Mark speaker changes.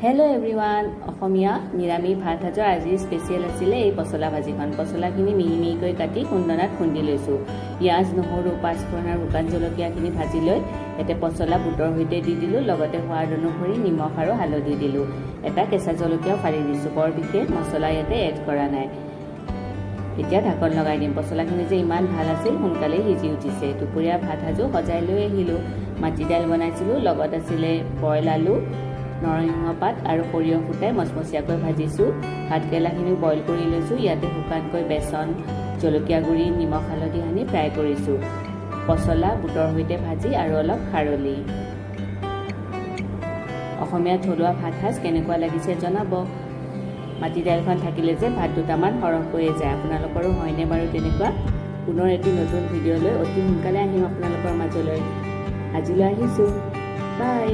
Speaker 1: hello' everyone অসমীয়া নিৰামিষ ভাত সাজৰ আজি স্পেচিয়েল আছিলে এই পচলা ভাজিখন পচলাখিনি মিহি মিহিকৈ কাটি খুন্দনাত খুন্দি লৈছোঁ পিঁয়াজ নহৰু পাঁচফোৰণ আৰু শুকান জলকীয়াখিনি ভাজি লৈ ইয়াতে পচলা বুটৰ সৈতে দি দিলোঁ লগতে সোৱাদ অনুসৰি নিমখ আৰু হালধি দিলোঁ এটা কেঁচা জলকীয়াও ফালি দিছোঁ বৰ বিশেষ মছলা ইয়াতে এড কৰা নাই এতিয়া ঢাকন লগাই দিম পচলাখিনি যে ইমান ভাল আছিল সোনকালে সিজি উঠিছে দুপৰীয়া ভাত সাজো সজাই লৈ আহিলোঁ মাটি দাইল বনাইছিলোঁ লগত আছিলে বইল আলু নৰসিংহ পাত আৰু সৰিয়হ ফুটাই মচমচীয়াকৈ ভাজিছোঁ ভাতকেৰেলাখিনি বইল কৰি লৈছোঁ ইয়াতে শুকানকৈ বেচন জলকীয়া গুড়ি নিমখ হালধি সানি ফ্ৰাই কৰিছোঁ পচলা বুটৰ সৈতে ভাজি আৰু অলপ খাৰলি অসমীয়া থলুৱা ভাত সাজ কেনেকুৱা লাগিছে জনাব মাটি দাইলখন থাকিলে যে ভাত দুটামান সৰহকৈয়ে যায় আপোনালোকৰো হয়নে বাৰু তেনেকুৱা পুনৰ এটি নতুন ভিডিঅ'লৈ অতি সোনকালে আহিম আপোনালোকৰ মাজলৈ আজিলৈ আহিছোঁ বাই